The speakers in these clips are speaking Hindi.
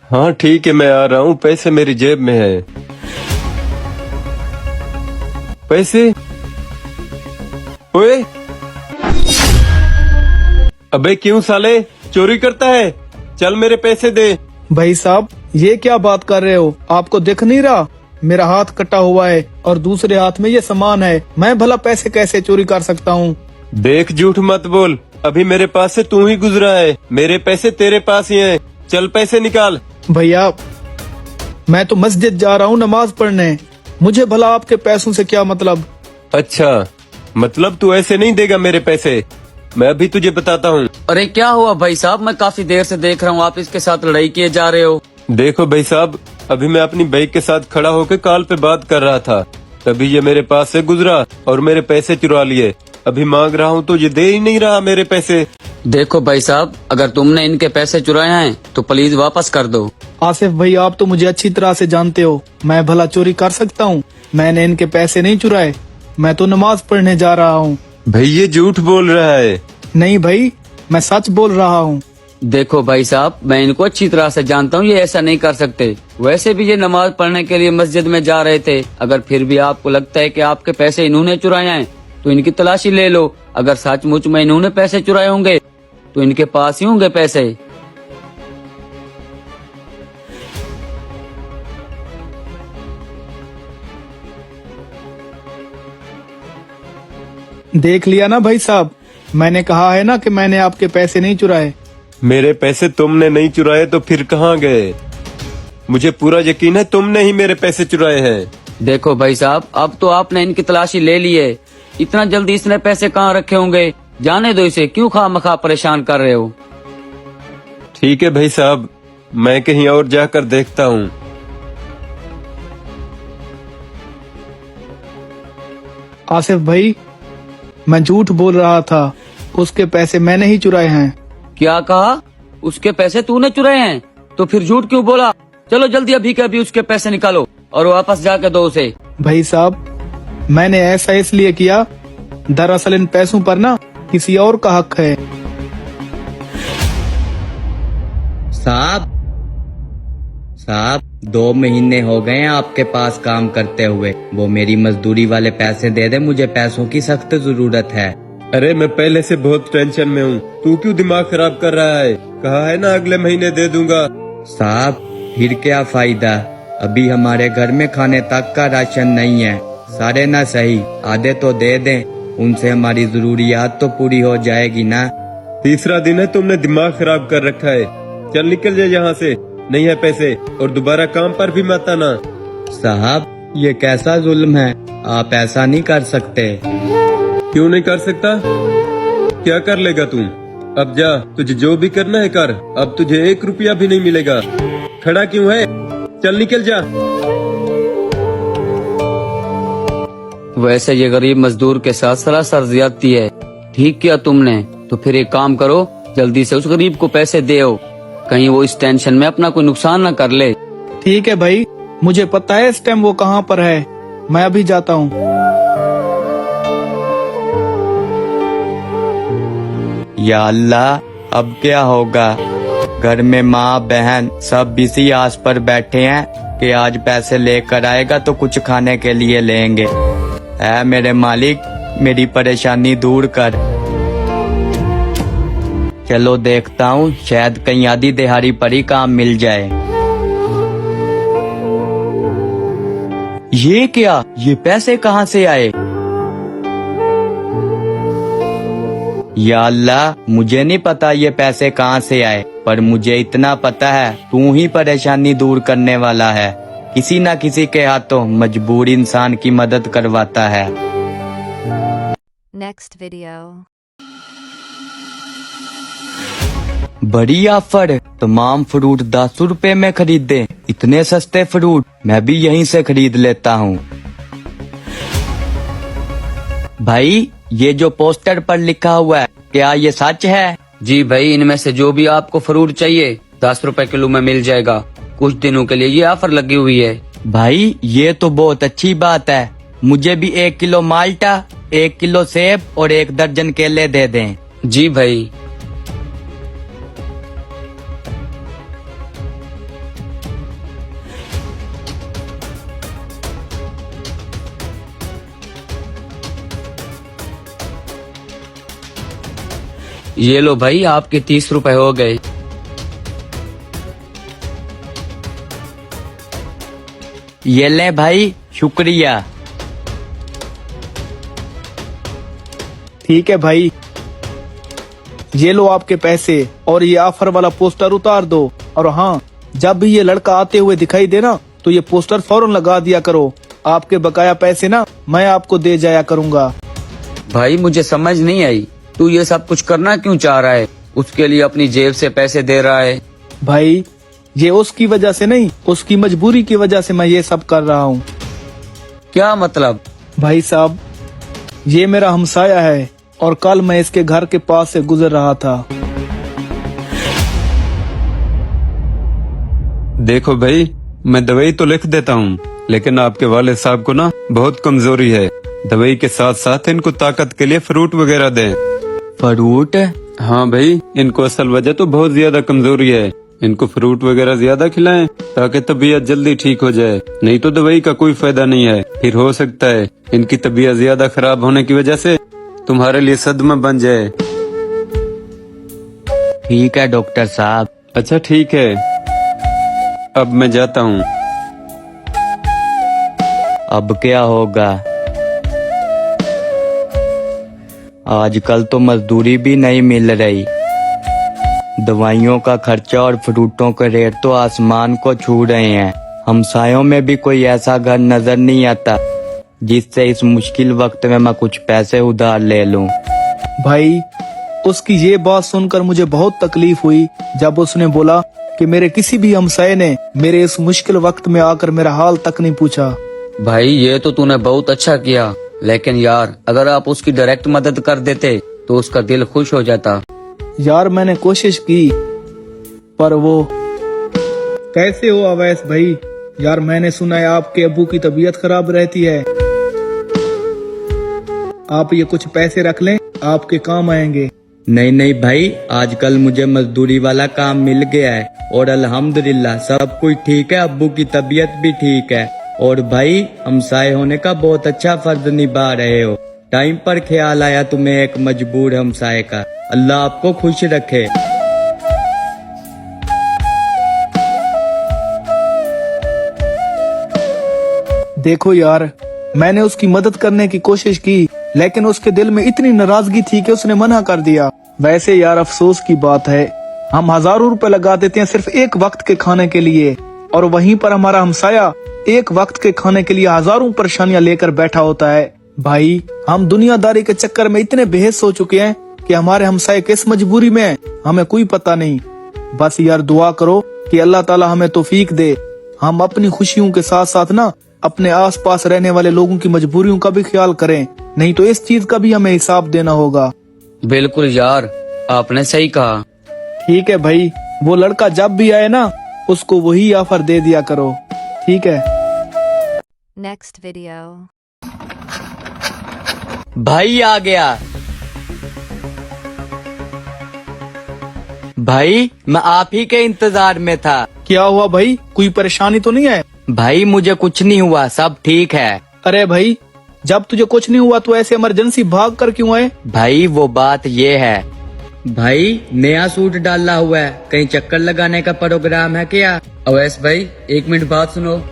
हाँ ठीक है, मैं आ रहा हूँ, पैसे मेरी जेब में है। पैसे? ओए, अबे क्यों साले चोरी करता है? चल मेरे पैसे दे। भाई साहब, ये क्या बात कर रहे हो? आपको दिख नहीं रहा मेरा हाथ कटा हुआ है और दूसरे हाथ में ये सामान है? मैं भला पैसे कैसे चोरी कर सकता हूँ? देख, झूठ मत बोल, अभी मेरे पास से तू ही गुजरा है, मेरे पैसे तेरे पास ही हैं। चल पैसे निकाल। भैया, मैं तो मस्जिद जा रहा हूँ नमाज पढ़ने, मुझे भला आपके पैसों से क्या मतलब? अच्छा, मतलब तू ऐसे नहीं देगा मेरे पैसे? मैं अभी तुझे बताता हूँ। अरे क्या हुआ भाई साहब, मैं काफी देर से देख रहा हूँ आप इसके साथ लड़ाई किए जा रहे हो। देखो भाई साहब, अभी मैं अपनी बाइक के साथ खड़ा होकर कॉल पे बात कर रहा था, तभी ये मेरे पास से गुजरा और मेरे पैसे चुरा लिए। अभी मांग रहा हूँ तो ये दे ही नहीं रहा मेरे पैसे। देखो भाई साहब, अगर तुमने इनके पैसे चुराए हैं तो प्लीज वापस कर दो। आसिफ भाई, आप तो मुझे अच्छी तरह से जानते हो, मैं भला चोरी कर सकता हूँ? मैंने इनके पैसे नहीं चुराए, मैं तो नमाज पढ़ने जा रहा हूँ। भाई ये झूठ बोल रहा है। नहीं भाई, मैं सच बोल रहा हूँ। देखो भाई साहब, मैं इनको अच्छी तरह से जानता हूँ, ये ऐसा नहीं कर सकते। वैसे भी ये नमाज पढ़ने के लिए मस्जिद में जा रहे थे। अगर फिर भी आपको लगता है कि आपके पैसे इन्होंने चुराए हैं तो इनकी तलाशी ले लो। अगर सचमुच में इन्होंने पैसे चुराए होंगे तो इनके पास ही होंगे पैसे। देख लिया ना भाई साहब, मैंने कहा है ना कि मैंने आपके पैसे नहीं चुराए। मेरे पैसे तुमने नहीं चुराए तो फिर कहाँ गए? मुझे पूरा यकीन है तुमने ही मेरे पैसे चुराए हैं। देखो भाई साहब, अब तो आपने इनकी तलाशी ले ली है, इतना जल्दी इसने पैसे कहाँ रखे होंगे? जाने दो इसे, क्यों खामखा परेशान कर रहे हो? ठीक है भाई साहब, मैं कहीं और जाकर देखता हूँ। आसिफ भाई, मैं झूठ बोल रहा था, उसके पैसे मैंने ही चुराए हैं। क्या कहा? उसके पैसे तूने चुराए हैं? तो फिर झूठ क्यों बोला? चलो जल्दी अभी के अभी उसके पैसे निकालो और वापस जाके दो उसे। भाई साहब, मैंने ऐसा इसलिए किया, दरअसल इन पैसों पर ना किसी और का हक है। साहब 2 महीने हो गए हैं आपके पास काम करते हुए, वो मेरी मजदूरी वाले पैसे दे दे, मुझे पैसों की सख्त जरूरत है। अरे मैं पहले से बहुत टेंशन में हूँ, तू क्यों दिमाग खराब कर रहा है? कहा है ना अगले महीने दे दूंगा। साहब फिर क्या फायदा, अभी हमारे घर में खाने तक का राशन नहीं है। सारे ना सही, आधे तो दे दें, उनसे हमारी जरूरियात तो पूरी हो जाएगी ना। तीसरा दिन है, तुमने दिमाग खराब कर रखा है। चल निकल जाए यहाँ से, नहीं है पैसे और दोबारा काम पर भी मत आना। साहब ये कैसा जुल्म है, आप ऐसा नहीं कर सकते। क्यों नहीं कर सकता? क्या कर लेगा तू? अब जा, तुझे जो भी करना है कर, अब तुझे 1 रुपया भी नहीं मिलेगा। खड़ा क्यों है? चल निकल जा। वैसे ये गरीब मजदूर के साथ सरासर ज्यादती है। ठीक किया तुमने, तो फिर एक काम करो, जल्दी से उस गरीब को पैसे दो, कहीं वो इस टेंशन में अपना कोई नुकसान न कर ले। ठीक है भाई, मुझे पता है इस टाइम वो कहाँ पर है, मैं अभी जाता हूँ। या अल्लाह, अब क्या होगा? घर में माँ बहन सब इसी आस पर बैठे हैं कि आज पैसे लेकर आएगा तो कुछ खाने के लिए लेंगे। ऐ मेरे मालिक, मेरी परेशानी दूर कर। चलो देखता हूँ, शायद कहीं आधी दिहाड़ी पर ही काम मिल जाए। ये क्या, ये पैसे कहाँ से आए? या अल्लाह, मुझे नहीं पता ये पैसे कहाँ से आए, पर मुझे इतना पता है तू ही परेशानी दूर करने वाला है। किसी न किसी के हाथों मजबूर इंसान की मदद करवाता है। Next video. बड़ी ऑफर, तमाम फ्रूट 10 रुपए में खरीदे। इतने सस्ते फ्रूट मैं भी यहीं से खरीद लेता हूँ। भाई ये जो पोस्टर पर लिखा हुआ है, क्या ये सच है? जी भाई, इनमें से जो भी आपको फ्रूट चाहिए 10 रुपए किलो में मिल जाएगा। कुछ दिनों के लिए ये ऑफर लगी हुई है। भाई ये तो बहुत अच्छी बात है, मुझे भी 1 किलो माल्टा 1 किलो सेब और 1 दर्जन केले दे दें। जी भाई। ये लो भाई, आपके 30 रुपए हो गए। ये ले भाई, शुक्रिया। ठीक है भाई, ये लो आपके पैसे और ये ऑफर वाला पोस्टर उतार दो। और हाँ, जब भी ये लड़का आते हुए दिखाई दे ना तो ये पोस्टर फौरन लगा दिया करो। आपके बकाया पैसे ना मैं आपको दे जाया करूँगा। भाई मुझे समझ नहीं आई, तू ये सब कुछ करना क्यों चाह रहा है? उसके लिए अपनी जेब से पैसे दे रहा है। भाई ये उसकी वजह से नहीं, उसकी मजबूरी की वजह से मैं ये सब कर रहा हूँ। क्या मतलब? भाई साहब, ये मेरा हमसाया है और कल मैं इसके घर के पास से गुजर रहा था। देखो भाई, मैं दवाई तो लिख देता हूँ, लेकिन आपके वाले साहब को ना बहुत कमजोरी है। दवाई के साथ साथ इनको ताकत के लिए फ्रूट वगैरह दें। फ्रूट? हाँ भाई, इनको असल वजह तो बहुत ज्यादा कमजोरी है। इनको फ्रूट वगैरह ज्यादा खिलाएं ताकि तबीयत जल्दी ठीक हो जाए, नहीं तो दवाई का कोई फायदा नहीं है। फिर हो सकता है इनकी तबीयत ज्यादा खराब होने की वजह से तुम्हारे लिए सदमा बन जाए। ठीक है डॉक्टर साहब। अच्छा ठीक है, अब मैं जाता हूँ। अब क्या होगा? आजकल तो मजदूरी भी नहीं मिल रही। दवाइयों का खर्चा और फ्रूटों के रेट तो आसमान को छू रहे हैं। हमसायों में भी कोई ऐसा घर नजर नहीं आता जिससे इस मुश्किल वक्त में मैं कुछ पैसे उधार ले लूं। भाई उसकी ये बात सुनकर मुझे बहुत तकलीफ हुई जब उसने बोला कि मेरे किसी भी हमसाये ने मेरे इस मुश्किल वक्त में आकर मेरा हाल तक नहीं पूछा। भाई ये तो तूने बहुत अच्छा किया, लेकिन यार अगर आप उसकी डायरेक्ट मदद कर देते तो उसका दिल खुश हो जाता। यार मैंने कोशिश की, पर वो कैसे हो अवैस भाई? यार मैंने सुना है आपके अब्बू की तबीयत खराब रहती है। आप ये कुछ पैसे रख लें, आपके काम आएंगे। नहीं नहीं भाई, आजकल मुझे मजदूरी वाला काम मिल गया है और अल्हम्दुलिल्लाह सब कुछ ठीक है। अब्बू की तबीयत भी ठीक है। और भाई, हमसाये होने का बहुत अच्छा फर्ज निभा रहे हो। टाइम पर ख्याल आया तुम्हें एक मजबूर हमसाये का। अल्लाह आपको खुश रखे। देखो यार, मैंने उसकी मदद करने की कोशिश की, लेकिन उसके दिल में इतनी नाराजगी थी कि उसने मना कर दिया। वैसे यार अफसोस की बात है, हम हजारों रुपए लगा देते हैं सिर्फ एक वक्त के खाने के लिए, और वहीं पर हमारा हमसाया एक वक्त के खाने के लिए हजारों परेशानियां लेकर बैठा होता है। भाई हम दुनियादारी के चक्कर में इतने बेहस हो चुके हैं कि हमारे हमसाये किस मजबूरी में है हमें कोई पता नहीं। बस यार दुआ करो कि अल्लाह ताला हमें तौफीक दे। हम अपनी खुशियों के साथ साथ ना अपने आसपास रहने वाले लोगों की मजबूरियों का भी ख्याल करें, नहीं तो इस चीज का भी हमें हिसाब देना होगा। बिल्कुल यार, आपने सही कहा। ठीक है भाई, वो लड़का जब भी आए ना उसको वही ऑफर दे दिया करो, ठीक है? Next video. भाई आ गया। भाई मैं आप ही के इंतजार में था। क्या हुआ भाई, कोई परेशानी तो नहीं है? भाई मुझे कुछ नहीं हुआ, सब ठीक है। अरे भाई, जब तुझे कुछ नहीं हुआ तो ऐसे इमरजेंसी भाग कर क्यों आए? भाई वो बात ये है, भाई नया सूट डाला हुआ है, कहीं चक्कर लगाने का प्रोग्राम है क्या? अवैस भाई, एक मिनट बात सुनो।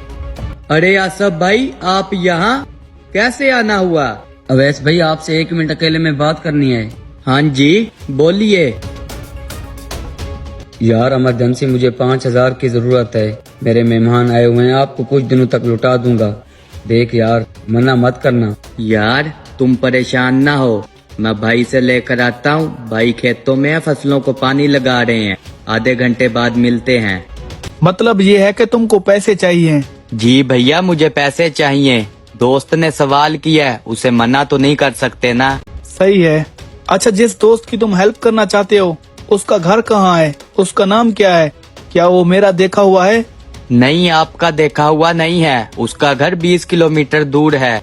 अरे आसफ भाई, आप यहाँ कैसे आना हुआ? अवैस भाई, आपसे 1 मिनट अकेले में बात करनी है। हाँ जी बोलिए। यार इमरजेंसी मुझे 5000 की जरूरत है। मेरे मेहमान आए हुए हैं, आपको कुछ दिनों तक लौटा दूंगा। देख यार, मना मत करना। यार तुम परेशान ना हो, मैं भाई से लेकर आता हूँ। भाई खेतों में फसलों को पानी लगा रहे हैं, आधे घंटे बाद मिलते हैं। मतलब ये है कि तुमको पैसे चाहिए? जी भैया, मुझे पैसे चाहिए। दोस्त ने सवाल किया है, उसे मना तो नहीं कर सकते ना। सही है। अच्छा, जिस दोस्त की तुम हेल्प करना चाहते हो उसका घर कहाँ है, उसका नाम क्या है? क्या वो मेरा देखा हुआ है? नहीं, आपका देखा हुआ नहीं है, उसका घर 20 किलोमीटर दूर है।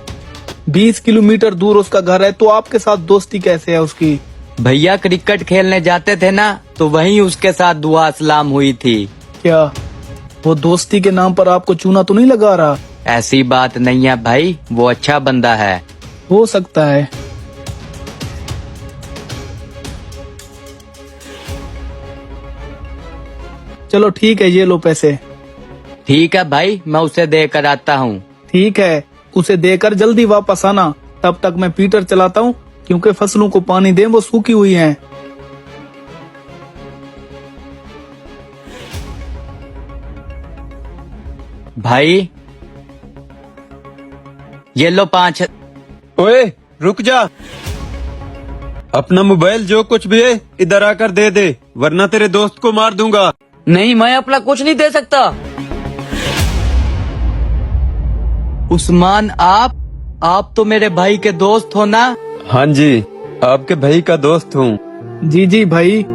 20 किलोमीटर दूर उसका घर है, तो आपके साथ दोस्ती कैसे है उसकी? भैया क्रिकेट खेलने जाते थे ना, तो वहीं उसके साथ दुआ सलाम हुई थी। क्या वो दोस्ती के नाम पर आपको चूना तो नहीं लगा रहा? ऐसी बात नहीं है भाई, वो अच्छा बंदा है। हो सकता है। चलो ठीक है, ये लो पैसे। ठीक है भाई, मैं उसे देकर आता हूँ। ठीक है, उसे देकर जल्दी वापस आना। तब तक मैं पीटर चलाता हूँ, क्योंकि फसलों को पानी दें, वो सूखी हुई हैं। भाई ये लो 5। ओए रुक जा, अपना मोबाइल जो कुछ भी है इधर आकर दे दे, वरना तेरे दोस्त को मार दूंगा। नहीं, मैं अपना कुछ नहीं दे सकता। उस्मान, आप तो मेरे भाई के दोस्त हो ना? हाँ जी, आपके भाई का दोस्त हूँ। जी जी भाई,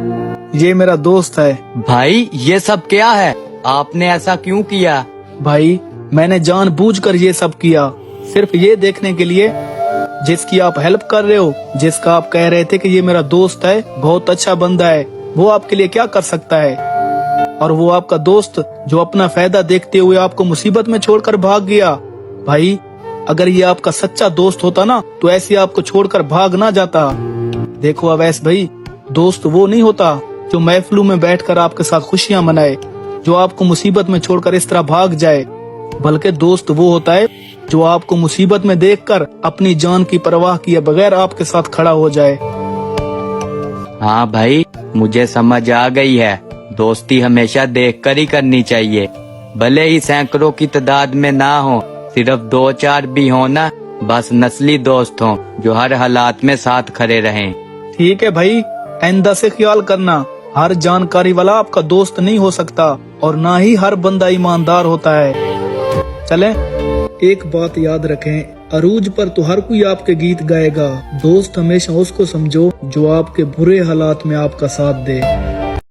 ये मेरा दोस्त है। भाई ये सब क्या है? आपने ऐसा क्यों किया? भाई मैंने जानबूझकर ये सब किया, सिर्फ ये देखने के लिए जिसकी आप हेल्प कर रहे हो, जिसका आप कह रहे थे कि ये मेरा दोस्त है, बहुत अच्छा बंदा है, वो आपके लिए क्या कर सकता है। और वो आपका दोस्त जो अपना फायदा देखते हुए आपको मुसीबत में छोड़कर भाग गया। भाई अगर ये आपका सच्चा दोस्त होता ना, तो ऐसे आपको छोड़कर भाग ना जाता। देखो अवैस भाई, दोस्त वो नहीं होता जो महफिलों में बैठकर आपके साथ खुशियां मनाए, जो आपको मुसीबत में छोड़कर इस तरह भाग जाए, बल्कि दोस्त वो होता है जो आपको मुसीबत में देखकर अपनी जान की परवाह किए बगैर आपके साथ खड़ा हो जाए। हाँ भाई, मुझे समझ आ गई है। दोस्ती हमेशा देखकर ही करनी चाहिए, भले ही सैकड़ों की तादाद में ना हो, सिर्फ 2-4 भी हो ना, बस नस्ली दोस्त हो जो हर हालात में साथ खड़े रहें। ठीक है भाई, आइंदा से ख्याल करना, हर जानकारी वाला आपका दोस्त नहीं हो सकता, और ना ही हर बंदा ईमानदार होता है। चलें, एक बात याद रखें, अरूज पर तो हर कोई आपके गीत गाएगा, दोस्त हमेशा उसको समझो जो आपके बुरे हालात में आपका साथ दे।